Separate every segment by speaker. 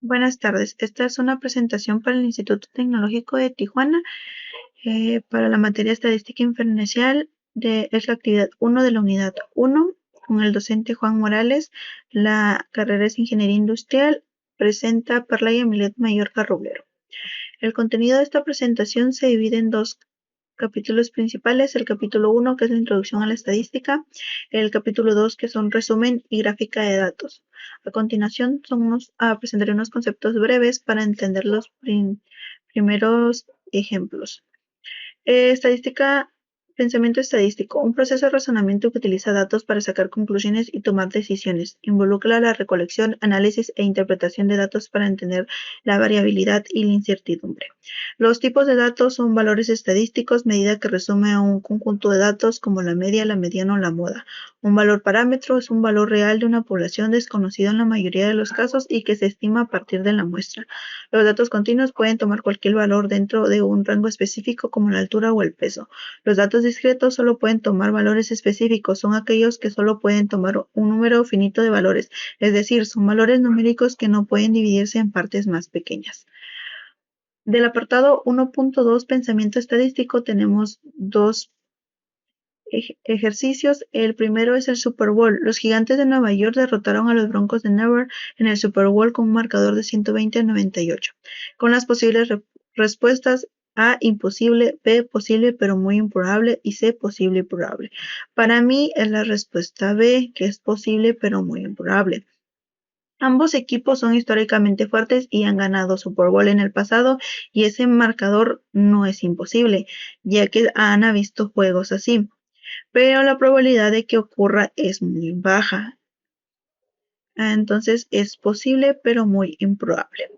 Speaker 1: Buenas tardes. Esta es una presentación para el Instituto Tecnológico de Tijuana para la materia Estadística Inferencial es la actividad 1 de la unidad 1 con el docente Juan Morales. La carrera es Ingeniería Industrial. Presenta Perla y Emilet Mallorca Roblero. El contenido de esta presentación se divide en dos capítulos principales: el capítulo 1, que es la introducción a la estadística; el capítulo 2, que son resumen y gráfica de datos. A continuación presentaré unos conceptos breves para entender los primeros ejemplos. Estadística. Pensamiento estadístico: un proceso de razonamiento que utiliza datos para sacar conclusiones y tomar decisiones. Involucra la recolección, análisis e interpretación de datos para entender la variabilidad y la incertidumbre. Los tipos de datos son valores estadísticos, medida que resume a un conjunto de datos como la media, la mediana o la moda. Un valor parámetro es un valor real de una población desconocido en la mayoría de los casos y que se estima a partir de la muestra. Los datos continuos pueden tomar cualquier valor dentro de un rango específico como la altura o el peso. Los datos discretos solo pueden tomar valores específicos, son aquellos que solo pueden tomar un número finito de valores, es decir, son valores numéricos que no pueden dividirse en partes más pequeñas. Del apartado 1.2, pensamiento estadístico, tenemos dos ejercicios. El primero es el Super Bowl. Los Gigantes de Nueva York derrotaron a los Broncos de Denver en el Super Bowl con un marcador de 120-98. Con las posibles respuestas: A, imposible; B, posible pero muy improbable; y C, posible y probable. Para mí es la respuesta B, que es posible pero muy improbable. Ambos equipos son históricamente fuertes y han ganado Super Bowl en el pasado, y ese marcador no es imposible, ya que han visto juegos así, pero la probabilidad de que ocurra es muy baja. Entonces es posible pero muy improbable.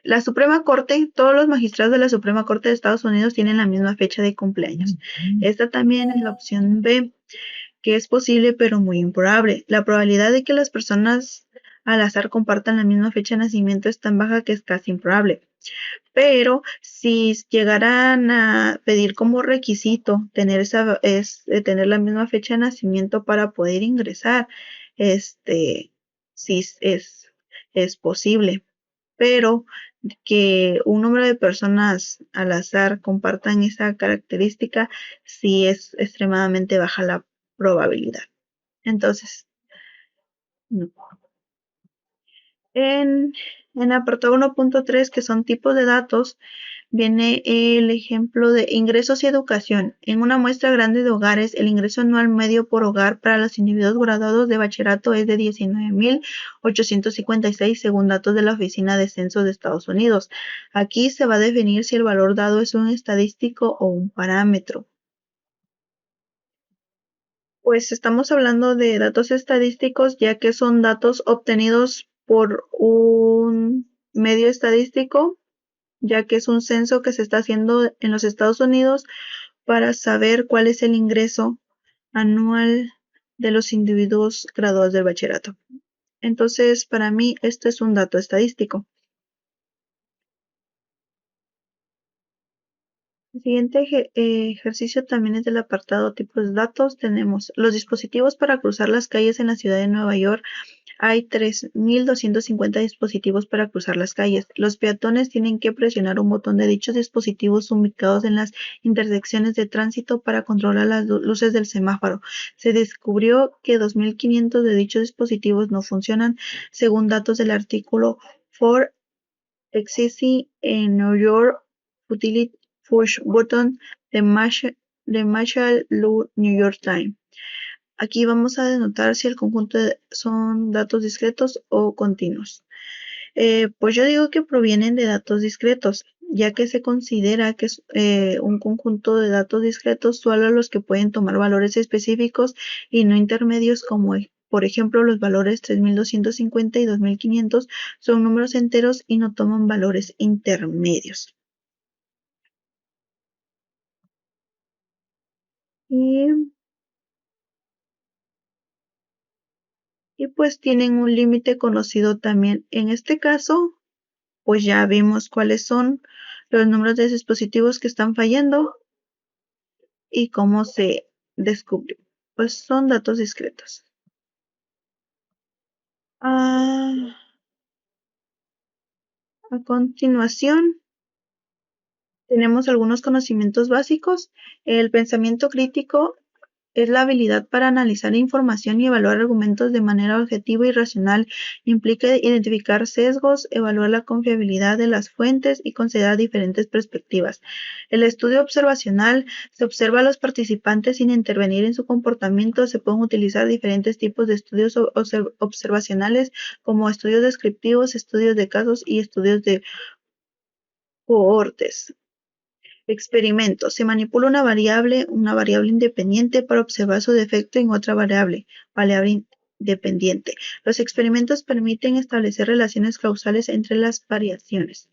Speaker 1: La Suprema Corte, todos los magistrados de la Suprema Corte de Estados Unidos tienen la misma fecha de cumpleaños. Esta también es la opción B, que es posible pero muy improbable. La probabilidad de que las personas al azar compartan la misma fecha de nacimiento es tan baja que es casi improbable. Pero si llegaran a pedir como requisito tener tener la misma fecha de nacimiento para poder ingresar, sí es posible. Pero que un número de personas al azar compartan esa característica, sí es extremadamente baja la probabilidad. Entonces, no. En apartado 1.3, que son tipos de datos, viene el ejemplo de ingresos y educación. En una muestra grande de hogares, el ingreso anual medio por hogar para los individuos graduados de bachillerato es de 19,856 según datos de la Oficina de Censo de Estados Unidos. Aquí se va a definir si el valor dado es un estadístico o un parámetro. Pues estamos hablando de datos estadísticos, ya que son datos obtenidos por un medio estadístico, ya que es un censo que se está haciendo en los Estados Unidos para saber cuál es el ingreso anual de los individuos graduados del bachillerato. Entonces, para mí, esto es un dato estadístico. El siguiente ejercicio también es del apartado tipos de datos. Tenemos los dispositivos para cruzar las calles en la ciudad de Nueva York. Hay 3,250 dispositivos para cruzar las calles. Los peatones tienen que presionar un botón de dichos dispositivos ubicados en las intersecciones de tránsito para controlar las luces del semáforo. Se descubrió que 2,500 de dichos dispositivos no funcionan, según datos del artículo For Existing en New York Utility Push Button de Marshall New York Times. Aquí vamos a denotar si el conjunto son datos discretos o continuos. Pues yo digo que provienen de datos discretos, ya que se considera que es un conjunto de datos discretos solo los que pueden tomar valores específicos y no intermedios, como por ejemplo los valores 3,250 y 2,500 son números enteros y no toman valores intermedios. Y pues tienen un límite conocido también. En este caso, pues ya vimos cuáles son los números de dispositivos que están fallando y cómo se descubrió. Pues son datos discretos. A continuación, tenemos algunos conocimientos básicos. El pensamiento crítico es la habilidad para analizar información y evaluar argumentos de manera objetiva y racional. Implica identificar sesgos, evaluar la confiabilidad de las fuentes y considerar diferentes perspectivas. El estudio observacional se observa a los participantes sin intervenir en su comportamiento. Se pueden utilizar diferentes tipos de estudios observacionales como estudios descriptivos, estudios de casos y estudios de cohortes. Experimento. Se manipula una variable independiente para observar su defecto en otra variable independiente. Los experimentos permiten establecer relaciones causales entre las variaciones.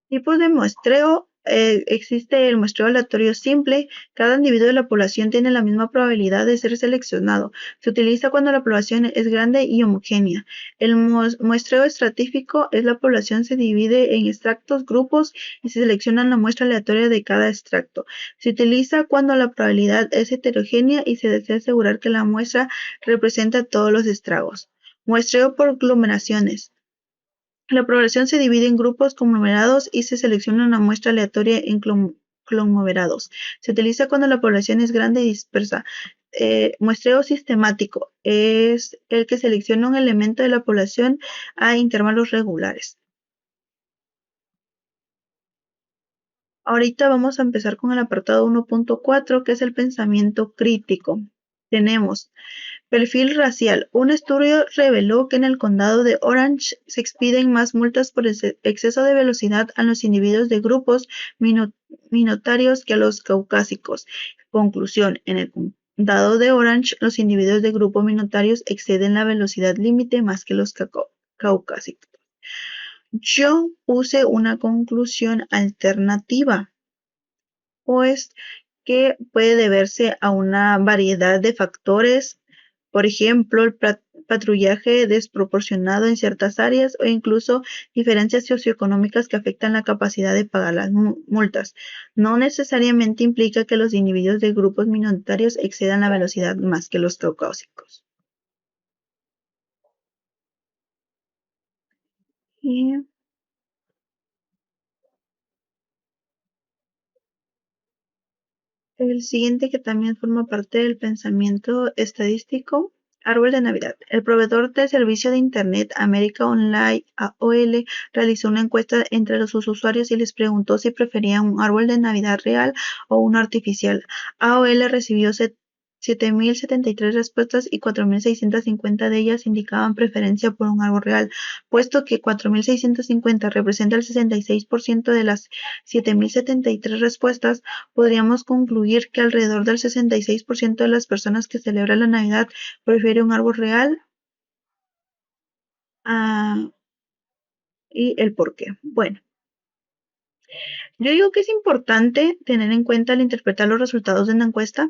Speaker 1: Tipos de muestreo. Existe el muestreo aleatorio simple. Cada individuo de la población tiene la misma probabilidad de ser seleccionado. Se utiliza cuando la población es grande y homogénea. El muestreo estratífico es la población se divide en extractos, grupos y se selecciona la muestra aleatoria de cada extracto. Se utiliza cuando la probabilidad es heterogénea y se desea asegurar que la muestra representa todos los estragos. Muestreo por aglomeraciones. La población se divide en grupos conglomerados y se selecciona una muestra aleatoria en conglomerados. Se utiliza cuando la población es grande y dispersa. Muestreo sistemático es el que selecciona un elemento de la población a intervalos regulares. Ahorita vamos a empezar con el apartado 1.4, que es el pensamiento crítico. Tenemos perfil racial. Un estudio reveló que en el condado de Orange se expiden más multas por exceso de velocidad a los individuos de grupos minoritarios que a los caucásicos. Conclusión: en el condado de Orange, los individuos de grupos minoritarios exceden la velocidad límite más que los caucásicos. Yo puse una conclusión alternativa, pues que puede deberse a una variedad de factores, por ejemplo, el patrullaje desproporcionado en ciertas áreas o incluso diferencias socioeconómicas que afectan la capacidad de pagar las multas. No necesariamente implica que los individuos de grupos minoritarios excedan la velocidad más que los caucásicos. Y el siguiente, que también forma parte del pensamiento estadístico: árbol de Navidad. El proveedor de servicio de Internet América Online, AOL, realizó una encuesta entre sus usuarios y les preguntó si preferían un árbol de Navidad real o uno artificial. AOL recibió 7.073 respuestas y 4.650 de ellas indicaban preferencia por un árbol real. Puesto que 4.650 representa el 66% de las 7.073 respuestas, podríamos concluir que alrededor del 66% de las personas que celebran la Navidad prefiere un árbol real. Y el por qué. Bueno, yo digo que es importante tener en cuenta al interpretar los resultados de una encuesta.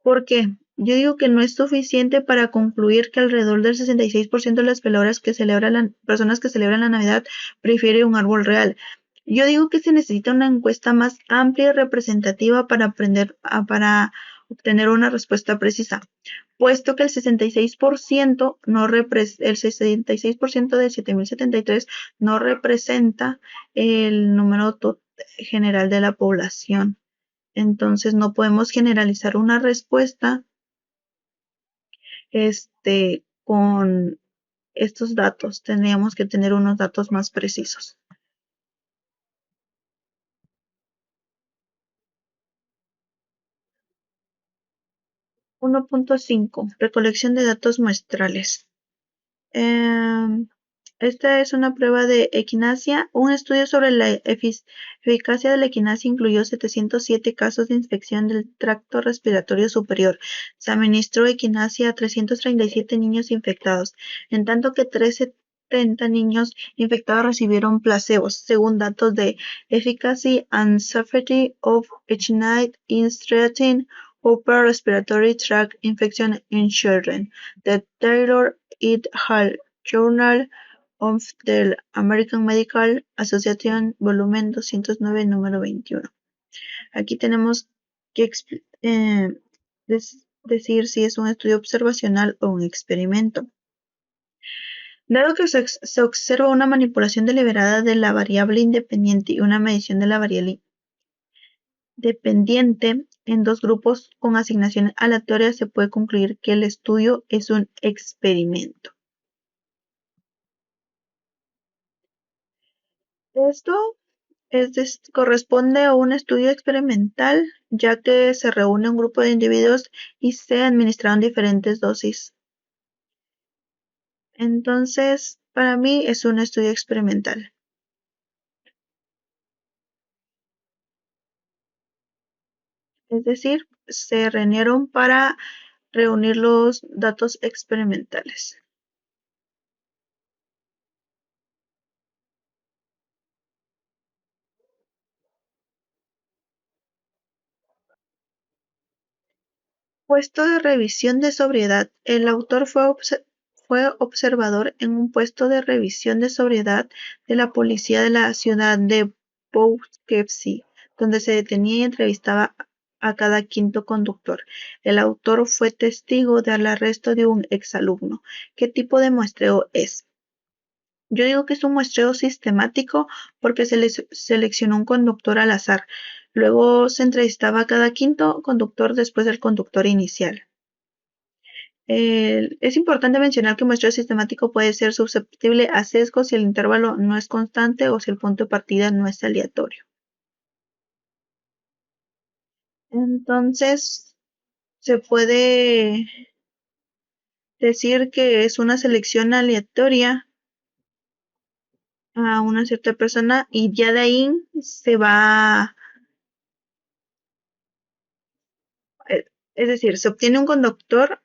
Speaker 1: ¿Por qué? Yo digo que no es suficiente para concluir que alrededor del 66% de las personas que celebran la Navidad prefiere un árbol real. Yo digo que se necesita una encuesta más amplia y representativa para obtener una respuesta precisa, puesto que el 66% de 7.073 no representa el número general de la población. Entonces no podemos generalizar una respuesta con estos datos. Tendríamos que tener unos datos más precisos. 1.5. Recolección de datos muestrales. Esta es una prueba de equinacia. Un estudio sobre la eficacia de la equinacia incluyó 707 casos de infección del tracto respiratorio superior. Se administró equinacia a 337 niños infectados, en tanto que 370 niños infectados recibieron placebos, según datos de Efficacy and Safety of Echinacea in Treating Upper Respiratory Tract Infection in Children, de Taylor et al. Journal of the American Medical Association, volumen 209, número 21. Aquí tenemos que decir si es un estudio observacional o un experimento. Dado que se observa una manipulación deliberada de la variable independiente y una medición de la variable dependiente en dos grupos con asignaciones aleatorias, se puede concluir que el estudio es un experimento. Esto corresponde a un estudio experimental, ya que se reúne un grupo de individuos y se administraron diferentes dosis. Entonces, para mí es un estudio experimental. Es decir, se reunieron para reunir los datos experimentales. Puesto de revisión de sobriedad. El autor fue observador en un puesto de revisión de sobriedad de la policía de la ciudad de Poughkeepsie, donde se detenía y entrevistaba a cada quinto conductor. El autor fue testigo del arresto de un exalumno. ¿Qué tipo de muestreo es? Yo digo que es un muestreo sistemático porque se les seleccionó un conductor al azar. Luego se entrevistaba a cada quinto conductor después del conductor inicial. Es importante mencionar que un muestreo sistemático puede ser susceptible a sesgo si el intervalo no es constante o si el punto de partida no es aleatorio. Entonces, se puede decir que es una selección aleatoria a una cierta persona y ya de ahí se va, es decir, se obtiene un conductor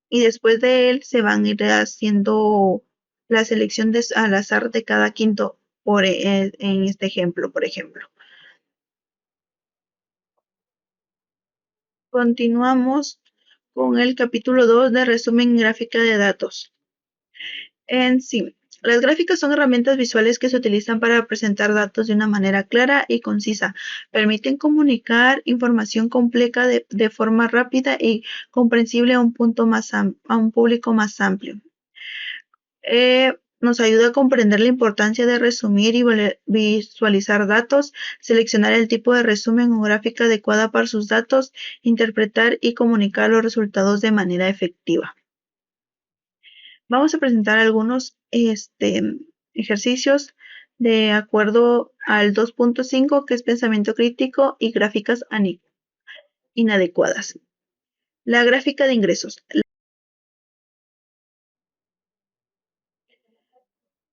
Speaker 1: y después de él se van a ir haciendo la selección al azar de cada quinto en este ejemplo, por ejemplo. Continuamos con el capítulo 2 de resumen y gráfica de datos. En sí, las gráficas son herramientas visuales que se utilizan para presentar datos de una manera clara y concisa. Permiten comunicar información compleja de forma rápida y comprensible a un público más amplio. Nos ayuda a comprender la importancia de resumir y visualizar datos, seleccionar el tipo de resumen o gráfica adecuada para sus datos, interpretar y comunicar los resultados de manera efectiva. Vamos a presentar algunos ejercicios de acuerdo al 2.5, que es pensamiento crítico y gráficas inadecuadas. La gráfica de ingresos.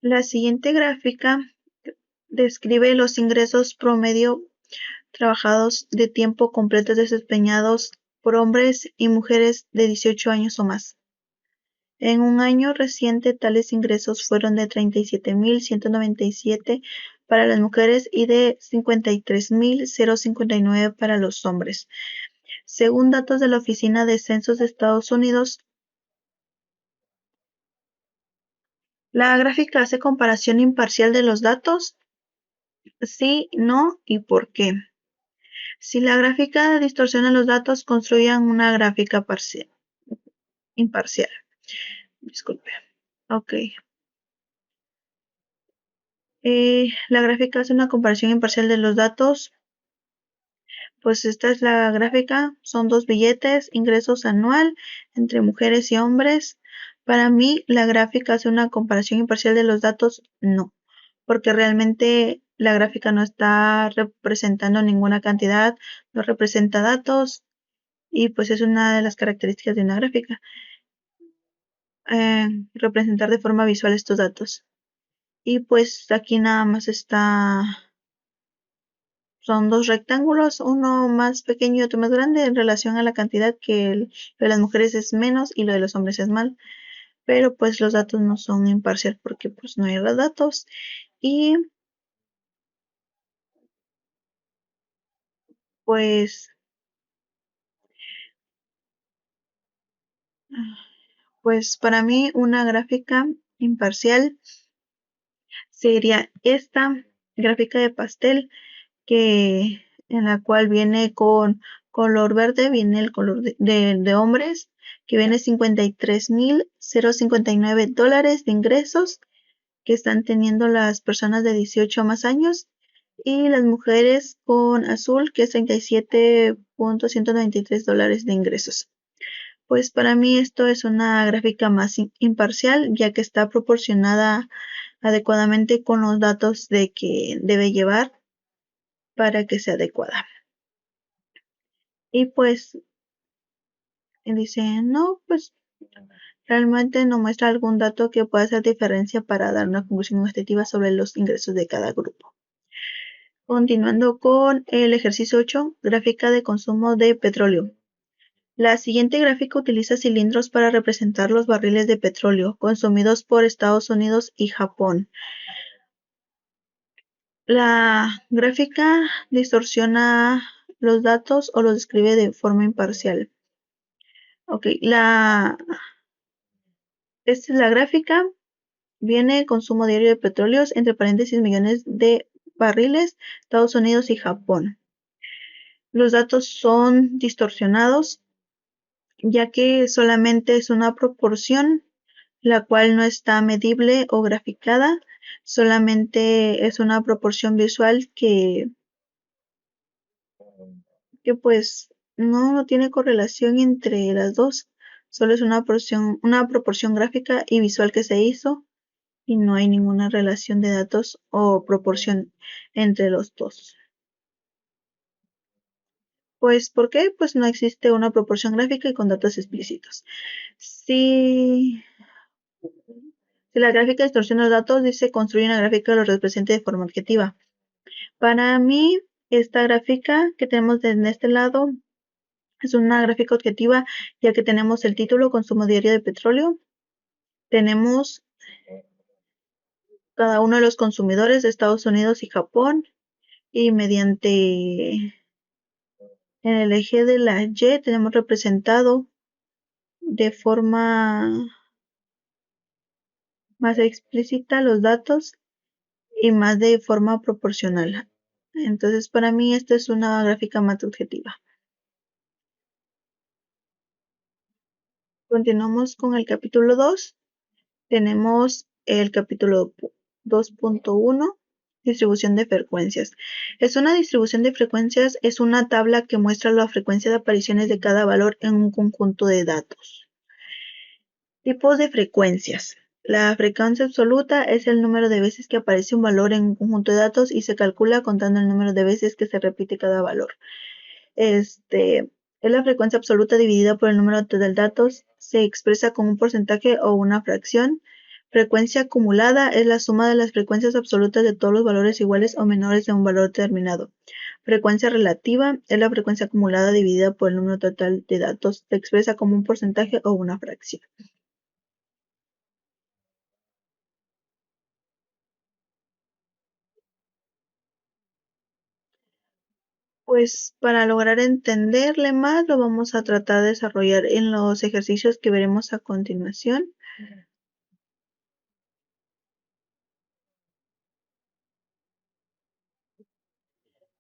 Speaker 1: La siguiente gráfica describe los ingresos promedio trabajados de tiempo completo desempeñados por hombres y mujeres de 18 años o más. En un año reciente, tales ingresos fueron de 37.197 para las mujeres y de 53.059 para los hombres. Según datos de la Oficina de Censos de Estados Unidos, la gráfica hace comparación imparcial de los datos. Sí, no y por qué. Si la gráfica distorsiona los datos, construyan una gráfica imparcial. Disculpe. Ok. La gráfica hace una comparación imparcial de los datos. Pues esta es la gráfica. Son dos billetes, ingresos anual entre mujeres y hombres. Para mí, la gráfica hace una comparación imparcial de los datos. No, porque realmente la gráfica no está representando ninguna cantidad, no representa datos y pues es una de las características de una gráfica. Representar de forma visual estos datos. Y pues aquí nada más son dos rectángulos, uno más pequeño y otro más grande en relación a la cantidad, que lo de las mujeres es menos y lo de los hombres es mal. Pero pues los datos no son imparcial porque pues no hay los datos. Y pues, pues para mí una gráfica imparcial sería esta gráfica de pastel, que en la cual viene con color verde, viene el color de hombres, que viene $53,059 de ingresos que están teniendo las personas de 18 a más años, y las mujeres con azul, que es $37,193 de ingresos. Pues para mí esto es una gráfica más imparcial, ya que está proporcionada adecuadamente con los datos de que debe llevar para que sea adecuada. Y pues dice, no, pues realmente no muestra algún dato que pueda hacer diferencia para dar una conclusión objetiva sobre los ingresos de cada grupo. Continuando con el ejercicio 8, gráfica de consumo de petróleo. La siguiente gráfica utiliza cilindros para representar los barriles de petróleo consumidos por Estados Unidos y Japón. La gráfica distorsiona los datos o los describe de forma imparcial. Ok, esta es la gráfica. Viene consumo diario de petróleos, entre paréntesis, millones de barriles, Estados Unidos y Japón. Los datos son distorsionados, ya que solamente es una proporción, la cual no está medible o graficada, solamente es una proporción visual que pues no tiene correlación entre las dos, solo es una proporción gráfica y visual que se hizo, y no hay ninguna relación de datos o proporción entre los dos. Pues, ¿por qué? Pues no existe una proporción gráfica y con datos explícitos. Si la gráfica distorsiona los datos, dice construye una gráfica que los represente de forma objetiva. Para mí, esta gráfica que tenemos en este lado es una gráfica objetiva, ya que tenemos el título consumo diario de petróleo. Tenemos cada uno de los consumidores de Estados Unidos y Japón, y mediante en el eje de la Y tenemos representado de forma más explícita los datos y más de forma proporcional. Entonces, para mí esta es una gráfica más objetiva. Continuamos con el capítulo 2. Tenemos el capítulo 2.1, distribución de frecuencias. Es una distribución de frecuencias, es una tabla que muestra la frecuencia de apariciones de cada valor en un conjunto de datos. Tipos de frecuencias. La frecuencia absoluta es el número de veces que aparece un valor en un conjunto de datos y se calcula contando el número de veces que se repite cada valor. Es la frecuencia absoluta dividida por el número total de datos. Se expresa como un porcentaje o una fracción. Frecuencia acumulada es la suma de las frecuencias absolutas de todos los valores iguales o menores de un valor determinado. Frecuencia relativa es la frecuencia acumulada dividida por el número total de datos. Se expresa como un porcentaje o una fracción. Pues para lograr entenderle más, lo vamos a tratar de desarrollar en los ejercicios que veremos a continuación.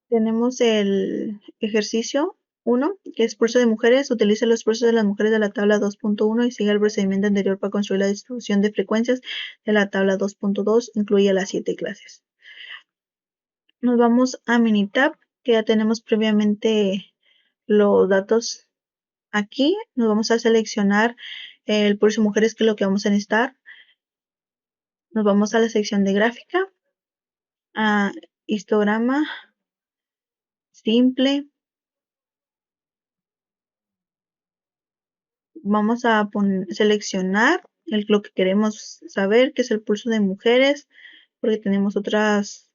Speaker 1: Tenemos el ejercicio 1, que es pulso de mujeres. Utiliza los pulsos de las mujeres de la tabla 2.1 y sigue el procedimiento anterior para construir la distribución de frecuencias de la tabla 2.2. Incluye las 7 clases. Nos vamos a Minitab, que ya tenemos previamente los datos aquí. Nos vamos a seleccionar el pulso de mujeres, que es lo que vamos a necesitar. Nos vamos a la sección de gráfica, a histograma simple. Vamos a seleccionar lo que queremos saber, que es el pulso de mujeres, porque tenemos otros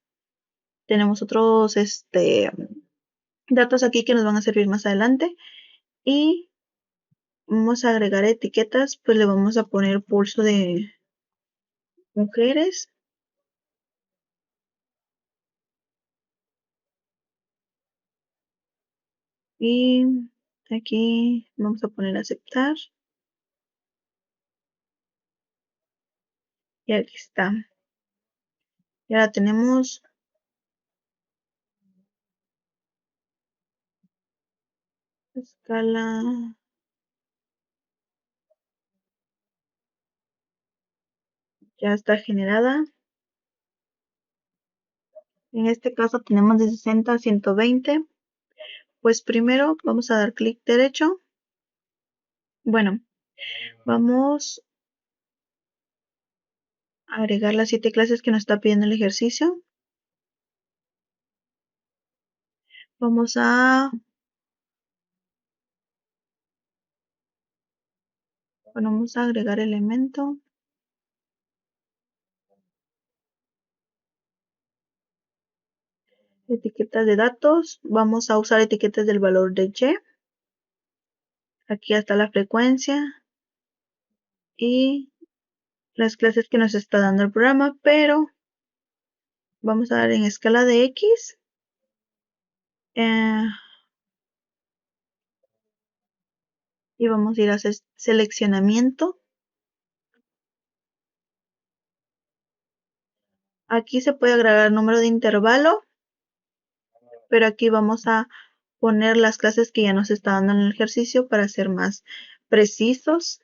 Speaker 1: datos aquí que nos van a servir más adelante. Y vamos a agregar etiquetas, pues le vamos a poner pulso de mujeres. Y aquí vamos a poner aceptar. Y aquí está. Y ahora tenemos escala Ya está generada. En este caso tenemos de 60 a 120. Pues primero vamos a dar clic derecho. Bueno, vamos a agregar las 7 clases que nos está pidiendo el ejercicio. Vamos a agregar elemento. Etiquetas de datos. Vamos a usar etiquetas del valor de y. Aquí está la frecuencia y las clases que nos está dando el programa, pero vamos a dar en escala de X. Y vamos a ir a hacer seleccionamiento. Aquí se puede agregar número de intervalo, pero aquí vamos a poner las clases que ya nos está dando en el ejercicio para ser más precisos.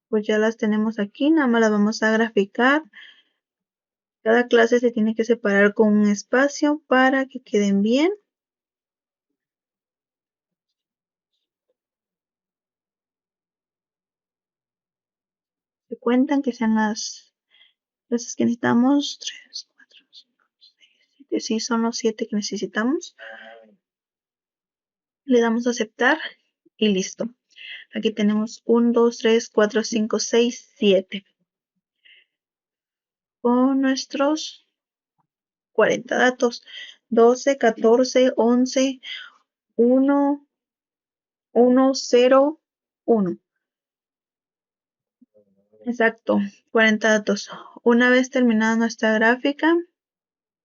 Speaker 1: Pues ya las tenemos aquí, nada más las vamos a graficar. Cada clase se tiene que separar con un espacio para que queden bien. Se cuentan que sean las clases que necesitamos. 3, 4, 5, 6, 7. Sí, son los 7 que necesitamos. Le damos a aceptar y listo. Aquí tenemos 1, 2, 3, 4, 5, 6, 7. Con nuestros 40 datos. 12, 14, 11, 1, 1, 0, 1. Exacto, 40 datos. Una vez terminada nuestra gráfica,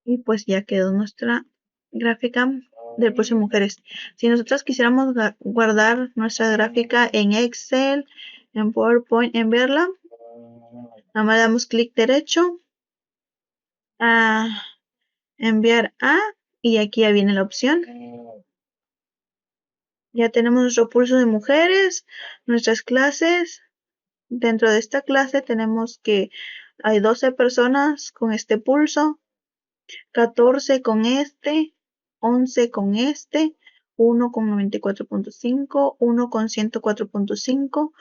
Speaker 1: y pues ya quedó nuestra gráfica del curso de mujeres. Si nosotros quisiéramos guardar nuestra gráfica en Excel, en PowerPoint, en verla, nada más damos clic derecho a enviar a, y aquí ya viene la opción. Ya tenemos nuestro pulso de mujeres, nuestras clases. Dentro de esta clase tenemos que hay 12 personas con este pulso, 14 con este, 11 con este, 1 con 94.5, 1 con 104.5,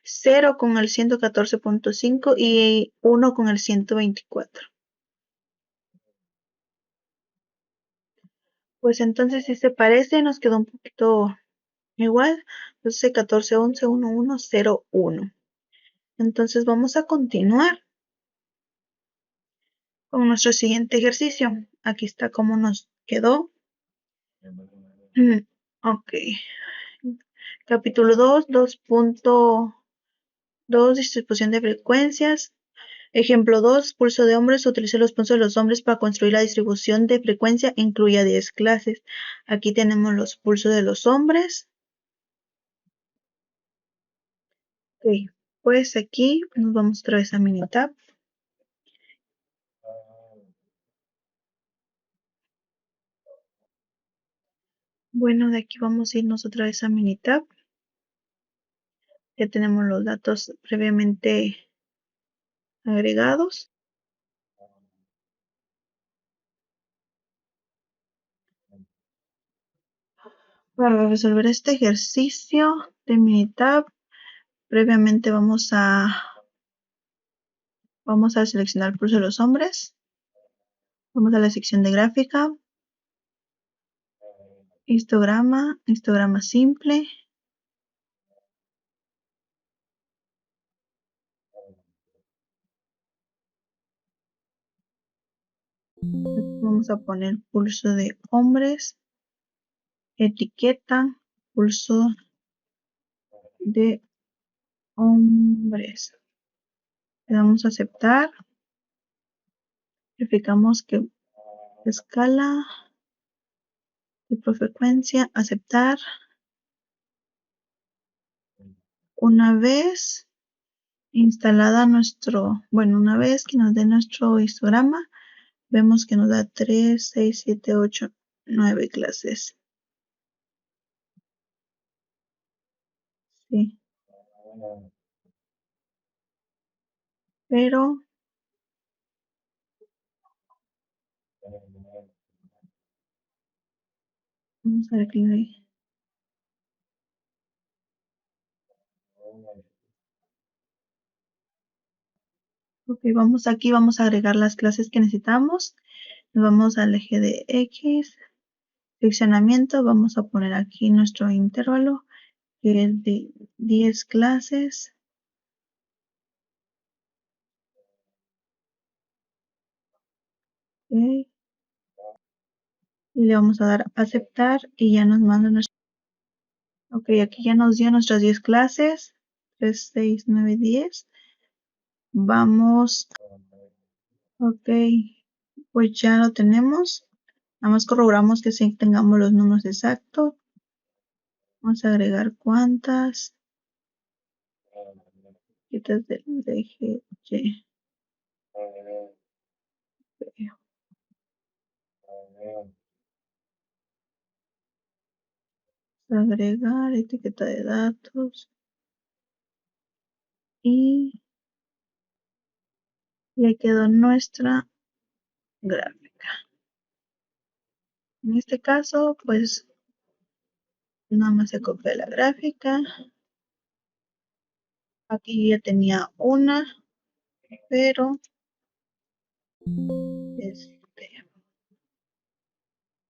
Speaker 1: 0 con el 114.5 y 1 con el 124. Pues entonces si se parece nos quedó un poquito igual. Entonces 14, 11, 1, 1, 0, 1. Entonces vamos a continuar con nuestro siguiente ejercicio. Aquí está cómo nos quedó. Ok. Capítulo 2, 2.2, distribución de frecuencias. Ejemplo 2, pulso de hombres. Utilice los pulsos de los hombres para construir la distribución de frecuencia. Incluye 10 clases. Aquí tenemos los pulsos de los hombres. Ok, pues aquí nos vamos otra vez a Minitab. Bueno, de aquí vamos a irnos otra vez a Minitab. Ya tenemos los datos previamente agregados. Para resolver este ejercicio de Minitab, previamente vamos a seleccionar el pulso de los hombres. Vamos a la sección de gráfica. Histograma simple. Vamos a poner pulso de hombres. Etiqueta, pulso de hombres. Le damos a aceptar. Verificamos que escala, tipo frecuencia, aceptar. Una vez instalada una vez que nos dé nuestro histograma, vemos que nos da 3, 6, 7, 8, 9 clases. Sí, pero vamos a ver qué hay. Ok, vamos aquí, vamos a agregar las clases que necesitamos. Nos vamos al eje de X, seccionamiento, vamos a poner aquí nuestro intervalo, que es de 10 clases. Ok, y le vamos a dar a aceptar y ya nos manda nuestro. Ok, aquí ya nos dio nuestras 10 clases. 3, 6, 9, 10. Vamos. Ok, pues ya lo tenemos. Nada más corroboramos que sí tengamos los números exactos. Vamos a agregar cuántas. Quitas del eje Y. Agregar etiqueta de datos. Y ya quedó nuestra gráfica. En este caso, pues nada más se copia la gráfica. Aquí ya tenía una, pero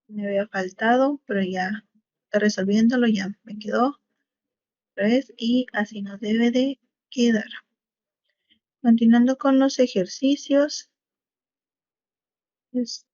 Speaker 1: me había faltado, pero ya está resolviéndolo, ya me quedó 3 y así nos debe de quedar. Continuando con los ejercicios, pues,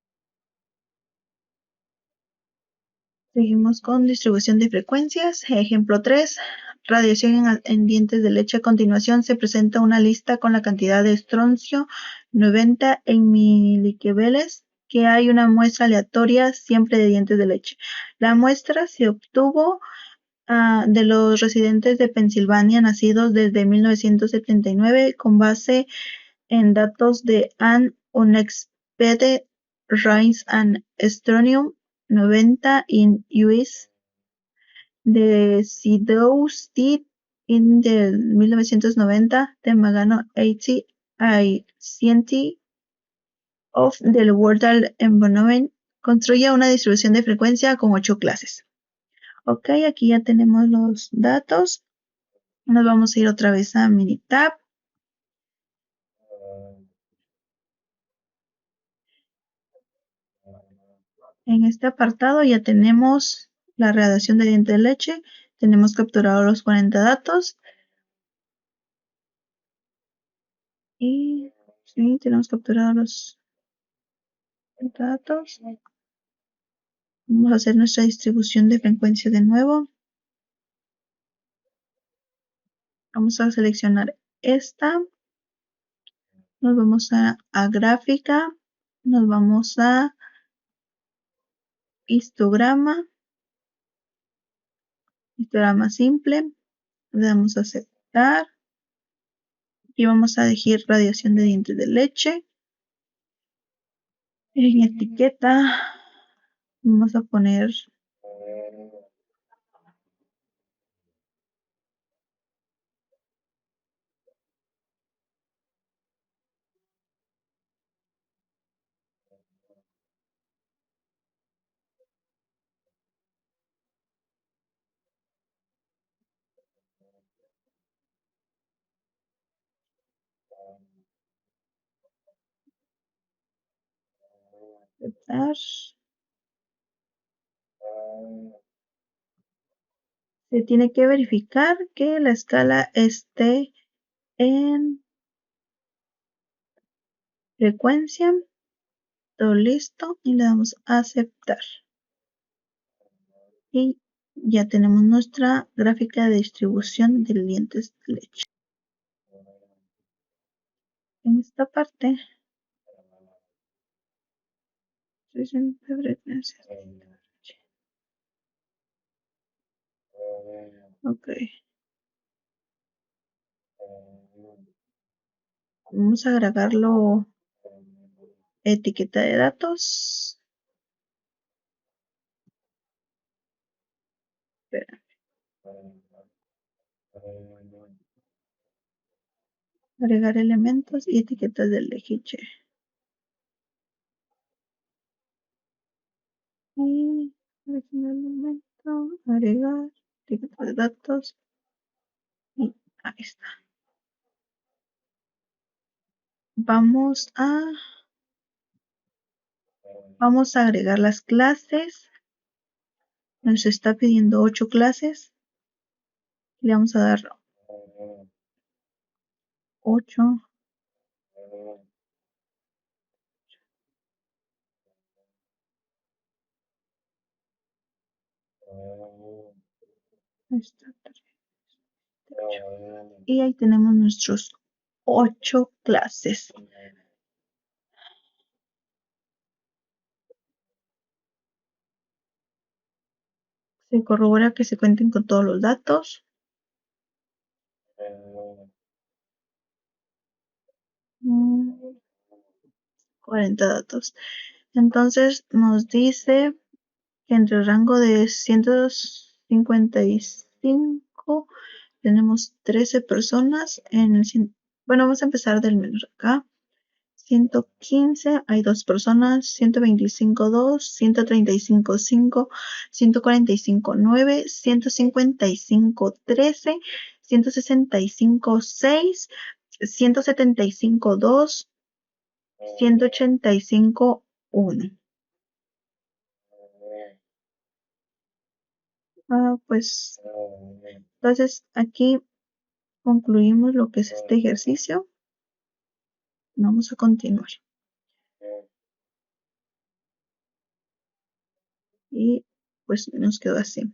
Speaker 1: seguimos con distribución de frecuencias. Ejemplo 3. Radiación en dientes de leche. A continuación se presenta una lista con la cantidad de estroncio 90 en miliqueveles que hay una muestra aleatoria siempre de dientes de leche. La muestra se obtuvo de los residentes de Pensilvania nacidos desde 1979 con base en datos de An Unexpected Rise and Strontium 90 in US de Sidousti in del 1990 de Magano 80 y 100 of del World Environment construye una distribución de frecuencia con 8 clases. Ok, aquí ya tenemos los datos. Nos vamos a ir otra vez a Minitab. En este apartado ya tenemos la radiación de diente de leche. Tenemos capturado los 40 datos. Y sí, tenemos capturados los datos. Vamos a hacer nuestra distribución de frecuencia de nuevo. Vamos a seleccionar esta. Nos vamos a gráfica. Nos vamos a histograma. Histograma simple. Le damos a aceptar. Y vamos a elegir radiación de dientes de leche. En etiqueta vamos a poner aceptar. Se tiene que verificar que la escala esté en frecuencia. Todo listo y le damos a aceptar. Y ya tenemos nuestra gráfica de distribución de dientes de leche. En esta parte, ok, vamos a agregarlo etiqueta de datos. Espera. Agregar elementos y etiquetas del ejiche. Y seleccionar elemento, agregar, etiqueta de datos. Y ahí está. Vamos a agregar las clases. Nos está pidiendo 8 clases. Le vamos a dar 8. Y ahí tenemos nuestros 8 clases. Se corrobora que se cuenten con todos los datos. 40 datos. Entonces nos dice que entre el rango de 155 tenemos 13 personas en el... Bueno, vamos a empezar del menos acá. 115 hay 2 personas, 125 2, 135 5, 145 9, 155 13, 165 6, 175 2, 185 1. Pues entonces aquí concluimos lo que es este ejercicio. Vamos a continuar. Y pues nos quedó así.